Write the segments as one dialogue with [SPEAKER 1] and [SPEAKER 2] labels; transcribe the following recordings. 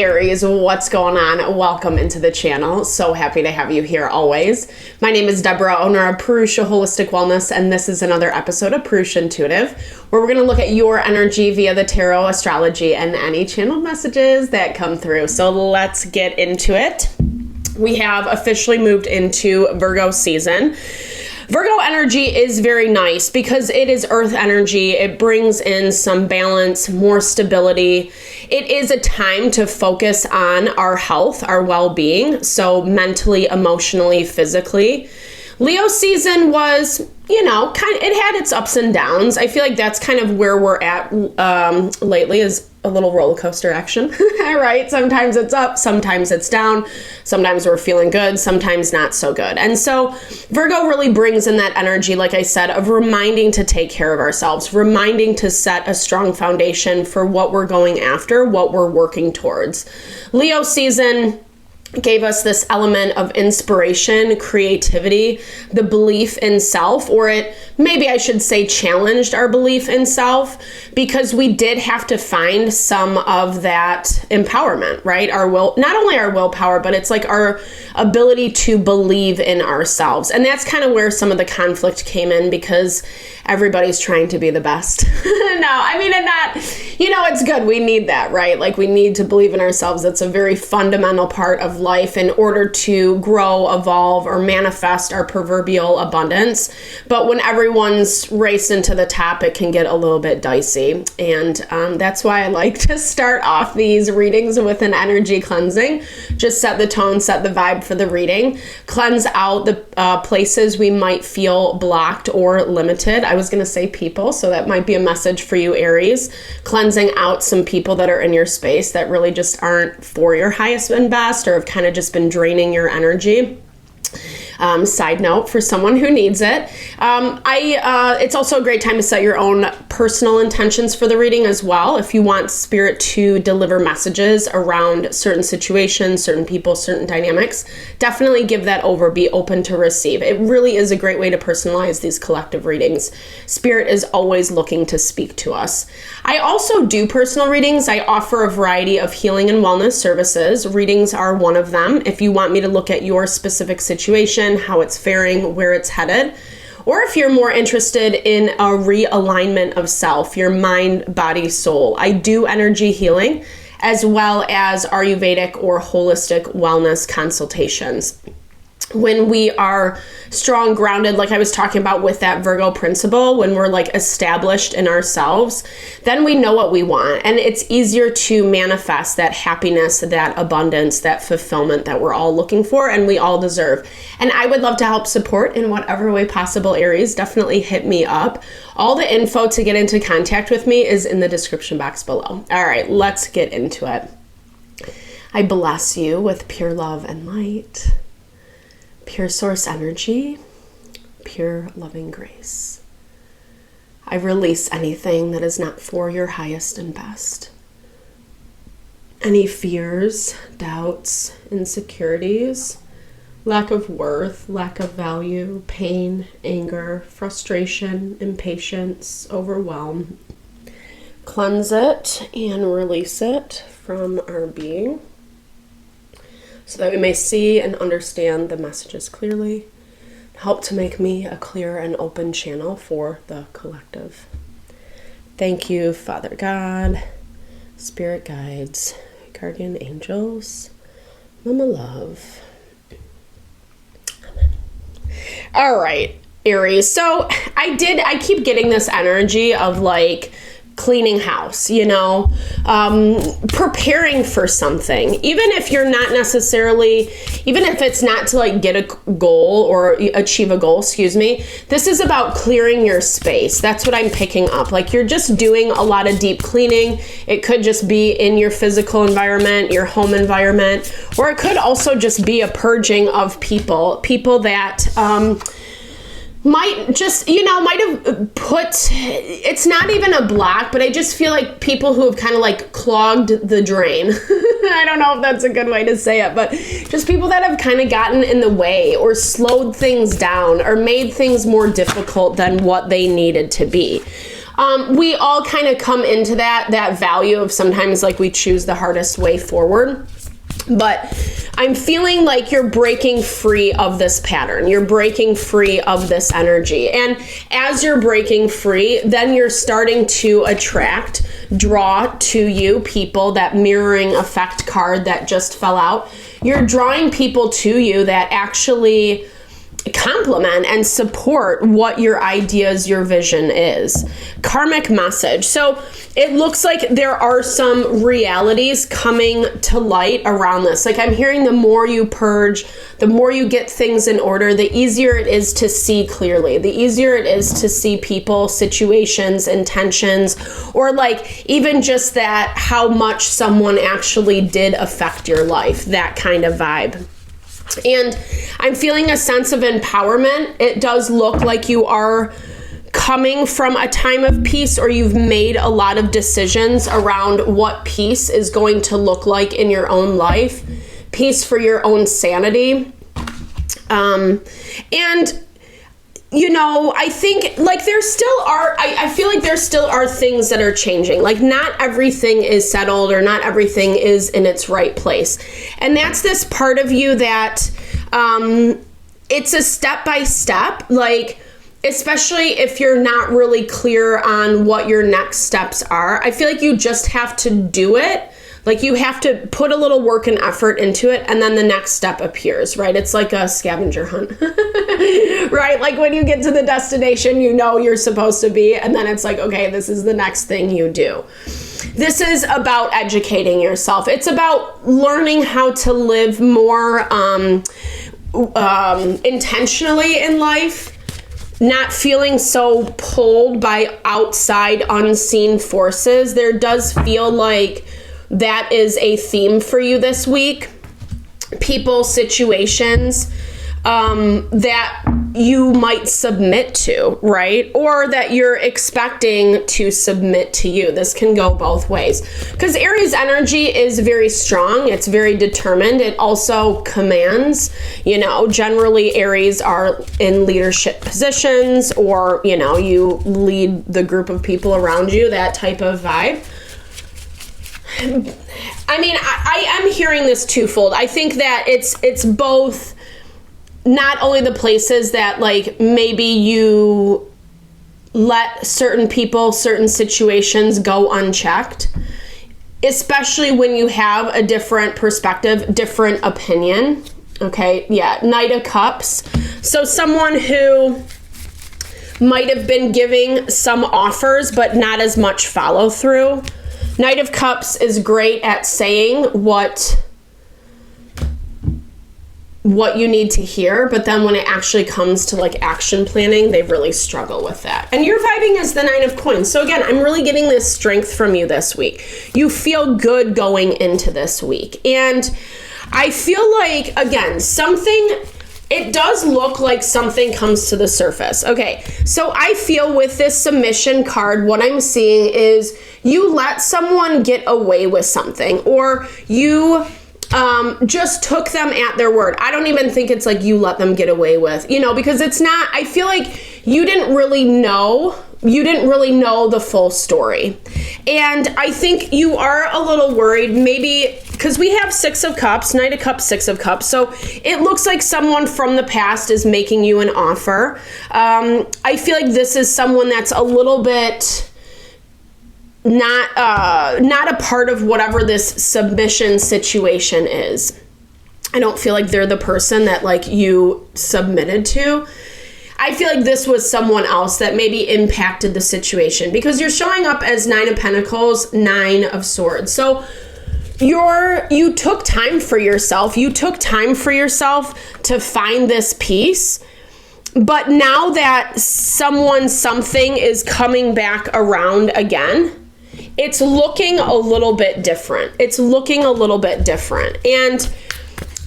[SPEAKER 1] Aries, what's going on? Welcome into the channel. So happy to have you here always. My name is Deborah, owner of Purusha Holistic Wellness, and this is another episode of Purusha Intuitive, where we're going to look at your energy via the tarot, astrology, and any channeled messages that come through. So let's get into it. We have officially moved into Virgo season. Virgo energy is very nice because it is earth energy. It brings in some balance, more stability. It is a time to focus on our health, our well-being, so mentally, emotionally, physically. Leo season was, it had its ups and downs. I feel like that's kind of where we're at lately, is a little roller coaster action, right? Sometimes it's up, sometimes it's down, sometimes we're feeling good, sometimes not so good. And so Virgo really brings in that energy, like I said, of reminding to take care of ourselves, reminding to set a strong foundation for what we're going after, what we're working towards. Leo season gave us this element of inspiration, creativity, the belief in self, or maybe I should say challenged our belief in self, because we did have to find some of that empowerment, right? Our will, not only our willpower, but it's like our ability to believe in ourselves. And that's kind of where some of the conflict came in, because everybody's trying to be the best. It's good. We need that, right? Like, we need to believe in ourselves. That's a very fundamental part of life in order to grow, evolve, or manifest our proverbial abundance. But when everyone's racing to the top, it can get a little bit dicey. And that's why I like to start off these readings with an energy cleansing. Just set the tone, set the vibe for the reading. Cleanse out the places we might feel blocked or limited. I was going to say people, so that might be a message for you, Aries. Cleansing out some people that are in your space that really just aren't for your highest and best, or have kind of just been draining your energy. Side note for someone who needs it. It's also a great time to set your own personal intentions for the reading as well. If you want spirit to deliver messages around certain situations, certain people, certain dynamics, definitely give that over. Be open to receive. It really is a great way to personalize these collective readings. Spirit is always looking to speak to us. I also do personal readings. I offer a variety of healing and wellness services. Readings are one of them. If you want me to look at your specific situation, how it's faring, where it's headed, or if you're more interested in a realignment of self, your mind, body, soul, I do energy healing as well as Ayurvedic or holistic wellness consultations. When we are strong, grounded, like I was talking about with that Virgo principle, when we're like established in ourselves, then we know what we want. And it's easier to manifest that happiness, that abundance, that fulfillment that we're all looking for and we all deserve. And I would love to help support in whatever way possible, Aries. Definitely hit me up. All the info to get into contact with me is in the description box below. All right, let's get into it. I bless you with pure love and light. Pure source energy, pure loving grace. I release anything that is not for your highest and best. Any fears, doubts, insecurities, lack of worth, lack of value, pain, anger, frustration, impatience, overwhelm. Cleanse it and release it from our being, so that we may see and understand the messages clearly. Help to make me a clear and open channel for the collective. Thank you, Father God, Spirit guides, guardian angels, Mama Love. Amen. All right, Aries. So I keep getting this energy of like cleaning house, preparing for something, even if it's not to like get a goal or achieve a goal, this is about clearing your space. That's what I'm picking up. Like, you're just doing a lot of deep cleaning. It could just be in your physical environment, your home environment, or it could also just be a purging of people that, might have put, it's not even a block, but I just feel like people who have kind of like clogged the drain. I don't know if that's a good way to say it, but just people that have kind of gotten in the way or slowed things down or made things more difficult than what they needed to be. We all kind of come into that value of sometimes like we choose the hardest way forward. But I'm feeling like you're breaking free of this pattern. You're breaking free of this energy. And as you're breaking free, then you're starting to draw to you people, that mirroring effect card that just fell out. You're drawing people to you that actually complement and support what your ideas, your vision is. Karmic message. So it looks like there are some realities coming to light around this. Like I'm hearing the more you purge, the more you get things in order, the easier it is to see clearly, the easier it is to see people, situations, intentions, or like even just that how much someone actually did affect your life, that kind of vibe. And I'm feeling a sense of empowerment. It does look like you are coming from a time of peace, or you've made a lot of decisions around what peace is going to look like in your own life. Peace for your own sanity. And you know, I think like there still are, I feel like there still are things that are changing. Like not everything is settled, or not everything is in its right place. And that's this part of you that it's a step by step, like especially if you're not really clear on what your next steps are. I feel like you just have to do it. Like you have to put a little work and effort into it, and then the next step appears, right? It's like a scavenger hunt, right? Like when you get to the destination, you know you're supposed to be, and then it's like, okay, this is the next thing you do. This is about educating yourself. It's about learning how to live more intentionally in life, not feeling so pulled by outside unseen forces. There does feel like that is a theme for you this week. People, situations that you might submit to, right? Or that you're expecting to submit to you. This can go both ways. Because Aries energy is very strong. It's very determined. It also commands. You know, generally Aries are in leadership positions, or, you know, you lead the group of people around you, that type of vibe. I mean, I am hearing this twofold. I think that it's both, not only the places that like maybe you let certain people, certain situations go unchecked, especially when you have a different perspective, different opinion. Okay, yeah, Knight of Cups. So someone who might have been giving some offers, but not as much follow through. Knight of Cups is great at saying what you need to hear, but then when it actually comes to like action planning, they really struggle with that. And you're vibing as the Nine of Coins. So again, I'm really getting this strength from you this week. You feel good going into this week. And I feel like, again, it does look like something comes to the surface. Okay, so I feel with this submission card, what I'm seeing is you let someone get away with something, or you just took them at their word. I don't even think it's like you let them get away with, you know, because it's not, I feel like you didn't really know the full story. And I think you are a little worried, maybe because we have Six of Cups, Knight of Cups, Six of Cups. So it looks like someone from the past is making you an offer. I feel like this is someone that's a little bit not a part of whatever this submission situation is. I don't feel like they're the person that like you submitted to. I feel like this was someone else that maybe impacted the situation, because you're showing up as Nine of Pentacles, Nine of Swords. So you took time for yourself. You took time for yourself to find this peace. But now that something is coming back around again, it's looking a little bit different. And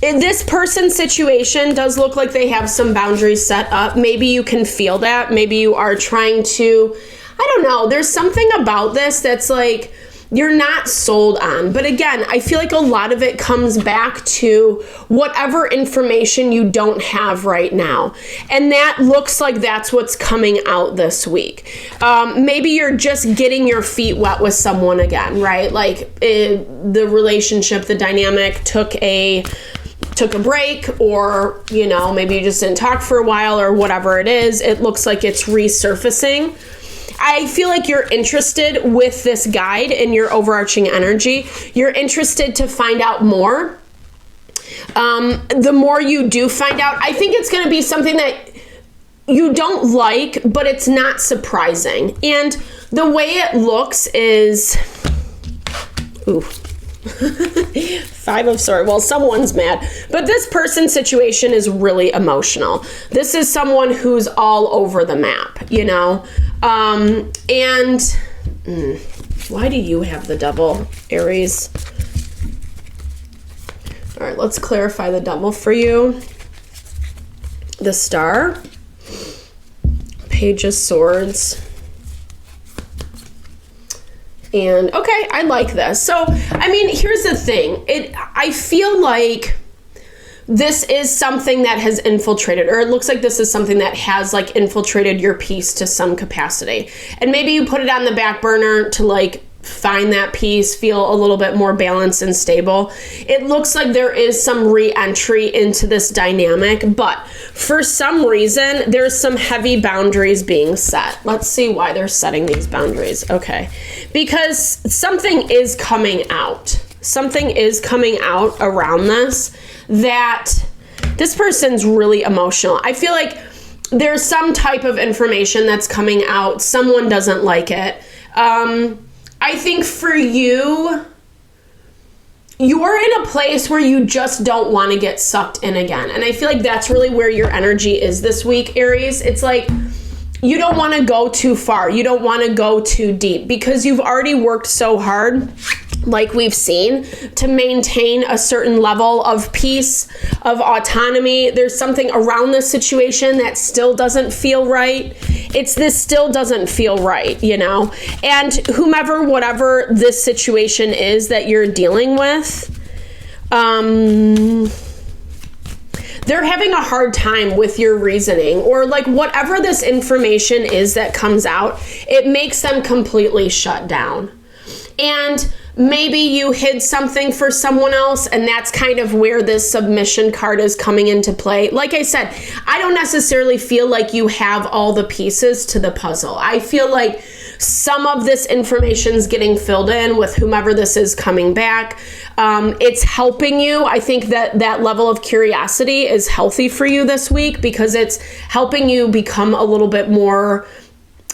[SPEAKER 1] in this person's situation does look like they have some boundaries set up. Maybe you can feel that. Maybe you are trying to, I don't know, there's something about this that's like, you're not sold on. But again, I feel like a lot of it comes back to whatever information you don't have right now. And that looks like that's what's coming out this week. Maybe you're just getting your feet wet with someone again, right? Like the relationship, the dynamic took a break, or, you know, maybe you just didn't talk for a while or whatever it is. It looks like it's resurfacing. I feel like you're interested with this guide in your overarching energy. You're interested to find out more. The more you do find out, I think it's going to be something that you don't like, but it's not surprising. And the way it looks is, ooh, 5 of Swords. Well, someone's mad, but this person's situation is really emotional. This is someone who's all over the map, you know? Why do you have the Devil, Aries? All right, let's clarify the Devil for you. The Star, Page of Swords, and okay, I like this. So, I mean, here's the thing. I feel like this is something that has infiltrated, or it looks like this is something that has like infiltrated your peace to some capacity. And maybe you put it on the back burner to like find that peace, feel a little bit more balanced and stable. It looks like there is some re-entry into this dynamic, but for some reason, there's some heavy boundaries being set. Let's see why they're setting these boundaries. Okay. Because something is coming out. Something is coming out around this, that this person's really emotional. I feel like there's some type of information that's coming out. Someone doesn't like it. I think for you're in a place where you just don't want to get sucked in again. And I feel like that's really where your energy is this week, Aries. It's like you don't want to go too far. You don't want to go too deep because you've already worked so hard, like we've seen, to maintain a certain level of peace, of autonomy. There's something around this situation that still doesn't feel right. This still doesn't feel right, you know? And whomever, whatever this situation is that you're dealing with, they're having a hard time with your reasoning, or like whatever this information is that comes out, it makes them completely shut down. And maybe you hid something for someone else, and that's kind of where this submission card is coming into play. Like I said, I don't necessarily feel like you have all the pieces to the puzzle. I feel like some of this information is getting filled in with whomever this is coming back. It's helping you. I think that level of curiosity is healthy for you this week because it's helping you become a little bit more,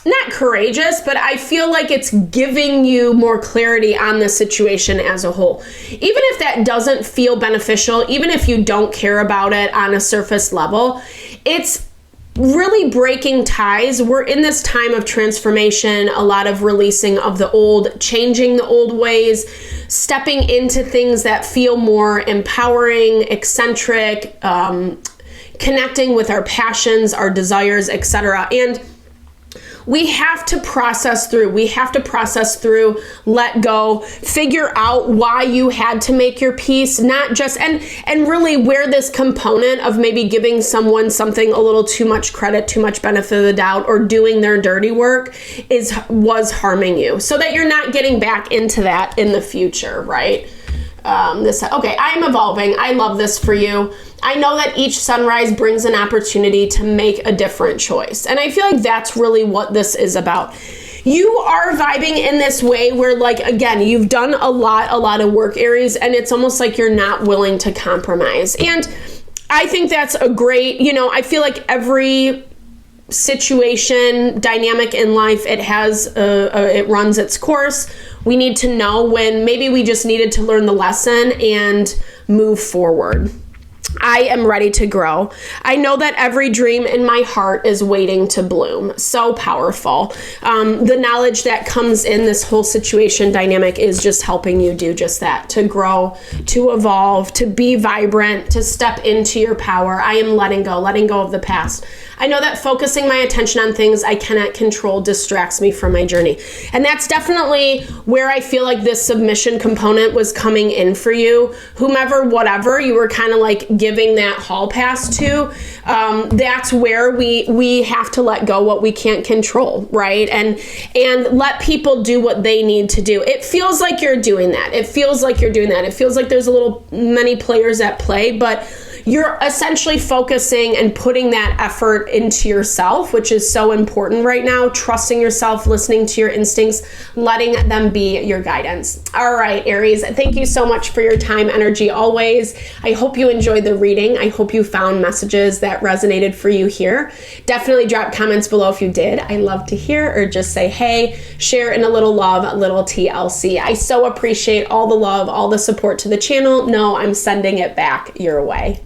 [SPEAKER 1] not courageous, but I feel like it's giving you more clarity on the situation as a whole. Even if that doesn't feel beneficial, even if you don't care about it on a surface level, it's really breaking ties. We're in this time of transformation, a lot of releasing of the old, changing the old ways, stepping into things that feel more empowering, eccentric, connecting with our passions, our desires, etc. And we have to process through. We have to process through, let go, figure out why you had to make your peace, not just, and really where this component of maybe giving someone something a little too much credit, too much benefit of the doubt, or doing their dirty work was harming you, so that you're not getting back into that in the future, right? Okay, I'm evolving. I love this for you. I know that each sunrise brings an opportunity to make a different choice. And I feel like that's really what this is about. You are vibing in this way where, like, again, you've done a lot of work, Aries, and it's almost like you're not willing to compromise. And I think that's a great, I feel like every situation, dynamic in life, it runs its course. We need to know when maybe we just needed to learn the lesson and move forward. I am ready to grow. I know that every dream in my heart is waiting to bloom. So powerful. The knowledge that comes in this whole situation dynamic is just helping you do just that, to grow, to evolve, to be vibrant, to step into your power. I am letting go of the past. I know that focusing my attention on things I cannot control distracts me from my journey. And that's definitely where I feel like this submission component was coming in for you. Whomever, whatever, you were kind of like giving that hall pass to, that's where we have to let go what we can't control, right? And let people do what they need to do. It feels like you're doing that. It feels like there's many players at play, but you're essentially focusing and putting that effort into yourself, which is so important right now. Trusting yourself, listening to your instincts, letting them be your guidance. All right, Aries, thank you so much for your time, energy, always. I hope you enjoyed the reading. I hope you found messages that resonated for you here. Definitely drop comments below if you did. I love to hear, or just say, hey, share in a little love, a little TLC. I so appreciate all the love, all the support to the channel. No, I'm sending it back your way.